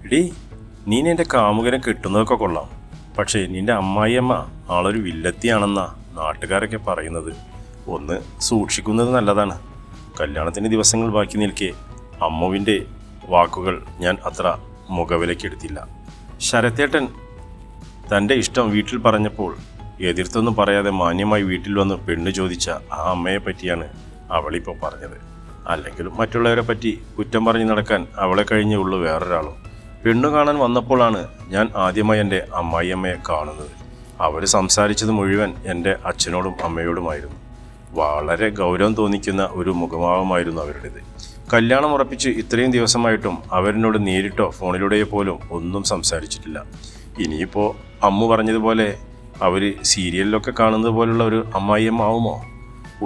എടീ, നീ എൻ്റെ കാമുകനെ കിട്ടുന്നതൊക്കെ കൊള്ളാം. പക്ഷേ നിൻ്റെ അമ്മായിയമ്മ ആളൊരു വില്ലത്തിയാണെന്നാ നാട്ടുകാരൊക്കെ പറയുന്നത്. ഒന്ന് സൂക്ഷിക്കുന്നത് നല്ലതാണ്. കല്യാണത്തിന് ദിവസങ്ങൾ ബാക്കി നിൽക്കെ അമ്മുവിൻ്റെ വാക്കുകൾ ഞാൻ അത്ര മുഖവിലക്കെടുത്തില്ല. ശരത്തേട്ടൻ തൻ്റെ ഇഷ്ടം വീട്ടിൽ പറഞ്ഞപ്പോൾ എതിർത്തൊന്നും പറയാതെ മാന്യമായി വീട്ടിൽ വന്ന് പെണ്ണ് ചോദിച്ച ആ അമ്മയെ പറ്റിയാണ് അവളിപ്പോൾ പറഞ്ഞത്. അല്ലെങ്കിലും മറ്റുള്ളവരെ പറ്റി കുറ്റം പറഞ്ഞ് നടക്കാൻ അവളെ കഴിഞ്ഞേ ഉള്ളൂ വേറൊരാളും. പെണ്ണു കാണാൻ വന്നപ്പോഴാണ് ഞാൻ ആദ്യമായി എൻ്റെ അമ്മായിയമ്മയെ കാണുന്നത്. അവർ സംസാരിച്ചത് മുഴുവൻ എൻ്റെ അച്ഛനോടും അമ്മയോടുമായിരുന്നു. വളരെ ഗൗരവം തോന്നിക്കുന്ന ഒരു മുഖഭാവമായിരുന്നു അവരുടേത്. കല്യാണം ഉറപ്പിച്ച് ഇത്രയും ദിവസമായിട്ടും അവരെന്നോട് നേരിട്ടോ ഫോണിലൂടെയോ പോലും ഒന്നും സംസാരിച്ചിട്ടില്ല. ഇനിയിപ്പോൾ അമ്മു പറഞ്ഞതുപോലെ അവർ സീരിയലിലൊക്കെ കാണുന്നത് പോലുള്ള ഒരു അമ്മായിയമ്മ ആവുമോ?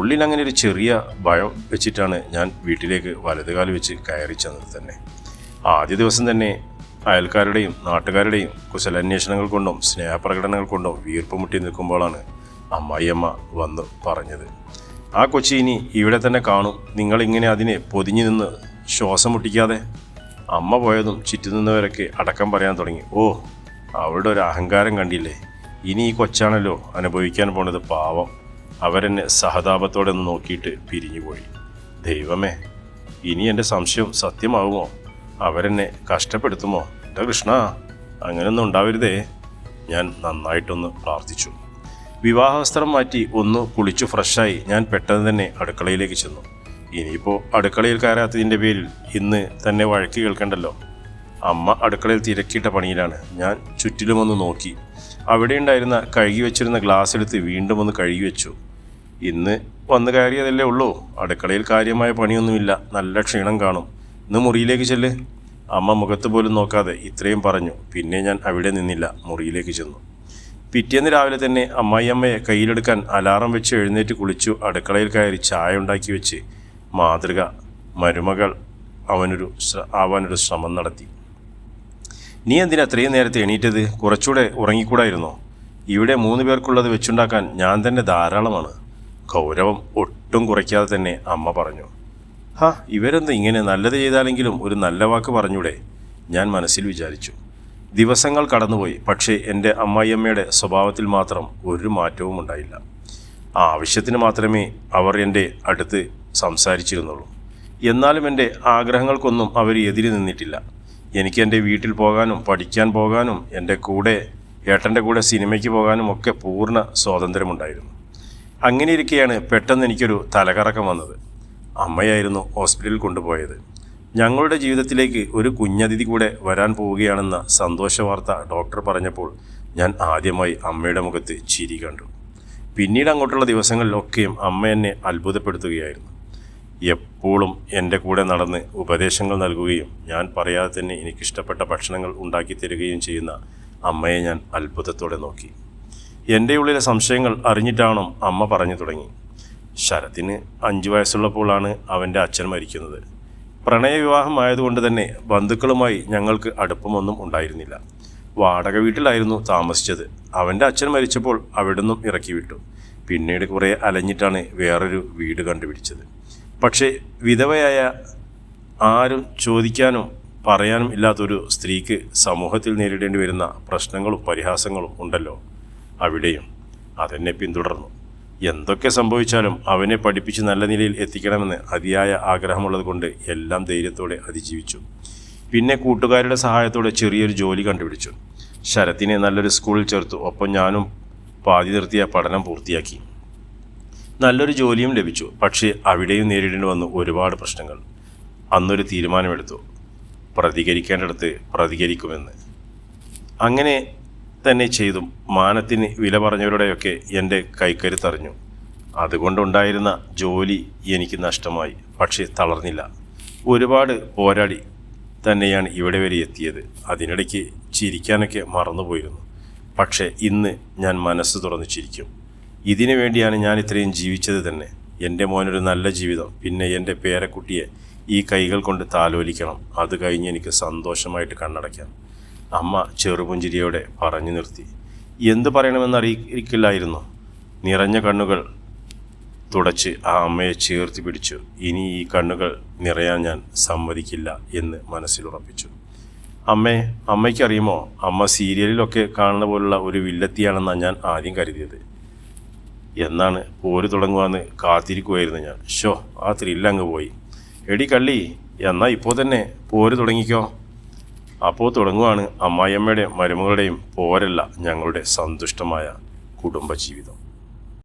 ഉള്ളിൽ അങ്ങനെ ഒരു ചെറിയ ഭയം വെച്ചിട്ടാണ് ഞാൻ വീട്ടിലേക്ക് വലതുകാലം വെച്ച് കയറി ചെന്നത് തന്നെ. ആദ്യ ദിവസം തന്നെ അയൽക്കാരുടെയും നാട്ടുകാരുടെയും കുശലാന്വേഷണങ്ങൾ കൊണ്ടും സ്നേഹപ്രകടനങ്ങൾ കൊണ്ടും വീർപ്പുമുട്ടി നിൽക്കുമ്പോഴാണ് അമ്മായിയമ്മ വന്ന് പറഞ്ഞത്, ആ കൊച്ചി ഇനി ഇവിടെ തന്നെ കാണും, നിങ്ങളിങ്ങനെ അതിനെ പൊതിഞ്ഞു നിന്ന് ശ്വാസം മുട്ടിക്കാതെ. അമ്മ പോയതും ചുറ്റുനിന്നവരൊക്കെ അടക്കം പറയാൻ തുടങ്ങി. ഓ, അവളുടെ ഒരു അഹങ്കാരം കണ്ടില്ലേ, ഇനി ഈ കൊച്ചാണല്ലോ അനുഭവിക്കാൻ പോണത്, പാവം. അവരെന്നെ സഹതാപത്തോടെ ഒന്ന് നോക്കിയിട്ട് പിരിഞ്ഞുപോയി. ദൈവമേ, ഇനി എൻ്റെ സംശയം സത്യമാവുമോ? അവരെന്നെ കഷ്ടപ്പെടുത്തുമോ? എൻ്റെ കൃഷ്ണ, അങ്ങനെയൊന്നും ഉണ്ടാവരുതേ. ഞാൻ നന്നായിട്ടൊന്ന് പ്രാർത്ഥിച്ചു. വിവാഹവസ്ത്രം മാറ്റി ഒന്ന് കുളിച്ചു ഫ്രഷായി ഞാൻ പെട്ടെന്ന് തന്നെ അടുക്കളയിലേക്ക് ചെന്നു. ഇനിയിപ്പോൾ അടുക്കളയിൽ കയറാത്തതിൻ്റെ പേരിൽ ഇന്ന് തന്നെ വഴക്ക് കേൾക്കണ്ടല്ലോ. അമ്മ അടുക്കളയിൽ തിരക്കിയിട്ട പണിയിലാണ്. ഞാൻ ചുറ്റിലുമൊന്ന് നോക്കി. അവിടെ ഉണ്ടായിരുന്ന കഴുകി വെച്ചിരുന്ന ഗ്ലാസ് എടുത്ത് വീണ്ടും ഒന്ന് കഴുകി വെച്ചു. ഇന്ന് വന്ന് കയറിയതല്ലേ ഉള്ളൂ, അടുക്കളയിൽ കാര്യമായ പണിയൊന്നുമില്ല, നല്ല ക്ഷീണം കാണും, ഇന്ന് മുറിയിലേക്ക് ചെല്ല്. അമ്മ മുഖത്ത് പോലും നോക്കാതെ ഇത്രയും പറഞ്ഞു. പിന്നെ ഞാൻ അവിടെ നിന്നില്ല, മുറിയിലേക്ക് ചെന്നു. പിറ്റേന്ന് രാവിലെ തന്നെ അമ്മായിയമ്മയെ കയ്യിലെടുക്കാൻ അലാറം വെച്ച് എഴുന്നേറ്റ് കുളിച്ചു അടുക്കളയിൽ കയറി ചായ ഉണ്ടാക്കി വെച്ച് മാതൃക മരുമകൾ ആവാനൊരു ശ്രമം നടത്തി. നീ എന്തിനാ അത്രയും നേരത്തെ എണീറ്റത്? കുറച്ചുകൂടെ ഉറങ്ങിക്കൂടായിരുന്നോ? ഇവിടെ 3 പേർക്കുള്ളത് വെച്ചുണ്ടാക്കാൻ ഞാൻ തന്നെ ധാരാളമാണ്. ഗൗരവം ഒട്ടും കുറയ്ക്കാതെ തന്നെ അമ്മ പറഞ്ഞു. ഇവരെന്ത് ഇങ്ങനെ? നല്ലത് ചെയ്താലെങ്കിലും ഒരു നല്ല വാക്ക് പറഞ്ഞൂടെ? ഞാൻ മനസ്സിൽ വിചാരിച്ചു. ദിവസങ്ങൾ കടന്നുപോയി. പക്ഷേ എൻ്റെ അമ്മായിയമ്മയുടെ സ്വഭാവത്തിൽ മാത്രം ഒരു മാറ്റവും ഉണ്ടായില്ല. ആവശ്യത്തിന് മാത്രമേ അവർ എൻ്റെ അടുത്ത് സംസാരിച്ചിരുന്നുള്ളൂ. എന്നാലും എൻ്റെ ആഗ്രഹങ്ങൾക്കൊന്നും അവർ എതിര് നിന്നിട്ടില്ല. എനിക്ക് എൻ്റെ വീട്ടിൽ പോകാനും പഠിക്കാൻ പോകാനും എൻ്റെ കൂടെ ഏട്ടൻ്റെ കൂടെ സിനിമയ്ക്ക് പോകാനും ഒക്കെ പൂർണ്ണ സ്വാതന്ത്ര്യമുണ്ടായിരുന്നു. അങ്ങനെ ഇരിക്കെയാണ് പെട്ടെന്ന് എനിക്കൊരു തലകറക്കം വന്നത്. അമ്മയായിരുന്നു ഹോസ്പിറ്റലിൽ കൊണ്ടുപോയത്. ഞങ്ങളുടെ ജീവിതത്തിലേക്ക് ഒരു കുഞ്ഞതിഥി കൂടെ വരാൻ പോവുകയാണെന്ന സന്തോഷ വാർത്ത ഡോക്ടർ പറഞ്ഞപ്പോൾ ഞാൻ ആദ്യമായി അമ്മയുടെ മുഖത്ത് ചിരി കണ്ടു. പിന്നീട് അങ്ങോട്ടുള്ള ദിവസങ്ങളിലൊക്കെയും അമ്മ എന്നെ അത്ഭുതപ്പെടുത്തുകയായിരുന്നു. എപ്പോഴും എൻ്റെ കൂടെ നടന്ന് ഉപദേശങ്ങൾ നൽകുകയും ഞാൻ പറയാതെ തന്നെ എനിക്കിഷ്ടപ്പെട്ട ഭക്ഷണങ്ങൾ ഉണ്ടാക്കി തരികയും ചെയ്യുന്ന അമ്മയെ ഞാൻ അത്ഭുതത്തോടെ നോക്കി. എൻ്റെ ഉള്ളിലെ സംശയങ്ങൾ അറിഞ്ഞിട്ടാണോ അമ്മ പറഞ്ഞു തുടങ്ങി. ശരത്തിന് 5 വയസ്സുള്ളപ്പോഴാണ് അവൻ്റെ അച്ഛൻ മരിക്കുന്നത്. പ്രണയവിവാഹം ആയതുകൊണ്ട് തന്നെ ബന്ധുക്കളുമായി ഞങ്ങൾക്ക് അടുപ്പമൊന്നും ഉണ്ടായിരുന്നില്ല. വാടക വീട്ടിലായിരുന്നു താമസിച്ചത്. അവൻ്റെ അച്ഛൻ മരിച്ചപ്പോൾ അവിടെ നിന്നും ഇറക്കി വിട്ടു. പിന്നീട് കുറേ അലഞ്ഞിട്ടാണ് വേറൊരു വീട് കണ്ടുപിടിച്ചത്. പക്ഷേ വിധവയായ ആരും ചോദിക്കാനും പറയാനും ഇല്ലാത്തൊരു സ്ത്രീക്ക് സമൂഹത്തിൽ നേരിടേണ്ടി വരുന്ന പ്രശ്നങ്ങളും പരിഹാസങ്ങളും ഉണ്ടല്ലോ. അവിടെയും അതെന്നെ പിന്തുടർന്നു. എന്തൊക്കെ സംഭവിച്ചാലും അവനെ പഠിപ്പിച്ച് നല്ല നിലയിൽ എത്തിക്കണമെന്ന് അതിയായ ആഗ്രഹമുള്ളത് കൊണ്ട് എല്ലാം ധൈര്യത്തോടെ അതിജീവിച്ചു. പിന്നെ കൂട്ടുകാരുടെ സഹായത്തോടെ ചെറിയൊരു ജോലി കണ്ടുപിടിച്ചു. ശരത്തിനെ നല്ലൊരു സ്കൂളിൽ ചേർത്തു. ഒപ്പം ഞാനും പാതി നിർത്തിയ പഠനം പൂർത്തിയാക്കി. നല്ലൊരു ജോലിയും ലഭിച്ചു. പക്ഷേ അവിടെയും നേരിടേണ്ടി വന്നു ഒരുപാട് പ്രശ്നങ്ങൾ. അന്നൊരു തീരുമാനമെടുത്തു, പ്രതികരിക്കേണ്ടടുത്ത് പ്രതികരിക്കുമെന്ന്. അങ്ങനെ തന്നെ ചെയ്തും മാനത്തിന് വില പറഞ്ഞവരുടെയൊക്കെ എൻ്റെ കൈക്കരുത്തറിഞ്ഞു. അതുകൊണ്ടുണ്ടായിരുന്ന ജോലി എനിക്ക് നഷ്ടമായി. പക്ഷേ തളർന്നില്ല. ഒരുപാട് പോരാടി തന്നെയാണ് ഇവിടെ വരെ എത്തിയത്. അതിനിടയ്ക്ക് ചിരിക്കാനൊക്കെ മറന്നുപോയിരുന്നു. പക്ഷേ ഇന്ന് ഞാൻ മനസ്സ് തുറന്ന് ചിരിക്കും. ഇതിനു വേണ്ടിയാണ് ഞാൻ ഇത്രയും ജീവിച്ചത് തന്നെ. എൻ്റെ മോനൊരു നല്ല ജീവിതം, പിന്നെ എൻ്റെ പേരക്കുട്ടിയെ ഈ കൈകൾ കൊണ്ട് താലോലിക്കണം. അത് കഴിഞ്ഞ് എനിക്ക് സന്തോഷമായിട്ട് കണ്ണടയ്ക്കാം. അമ്മ ചെറുപുഞ്ചിരിയോടെ പറഞ്ഞു നിർത്തി. എന്തു പറയണമെന്നറിയിക്കില്ലായിരുന്നു. നിറഞ്ഞ കണ്ണുകൾ തുടച്ച് ആ അമ്മയെ ചേർത്ത് പിടിച്ചു. ഇനി ഈ കണ്ണുകൾ നിറയാൻ ഞാൻ സമ്മതിക്കില്ല എന്ന് മനസ്സിലുറപ്പിച്ചു. അമ്മയ്ക്കറിയുമോ, അമ്മ സീരിയലിലൊക്കെ കാണുന്ന പോലുള്ള ഒരു വില്ലത്തിയാണെന്നാണ് ഞാൻ ആദ്യം കരുതിയത്. എന്നാണ് പോര് തുടങ്ങുവാന്ന് കാത്തിരിക്കുമായിരുന്നു ഞാൻ. ആ ത്രില്ലങ്ങ് പോയി. എടി കള്ളി, എന്നാൽ ഇപ്പോൾ തന്നെ പോര് തുടങ്ങിക്കോ. അപ്പോൾ തുടങ്ങുവാണ് അമ്മായിയമ്മയുടെയും മരുമകളുടെയും പോരല്ല, ഞങ്ങളുടെ സന്തുഷ്ടമായ കുടുംബജീവിതം.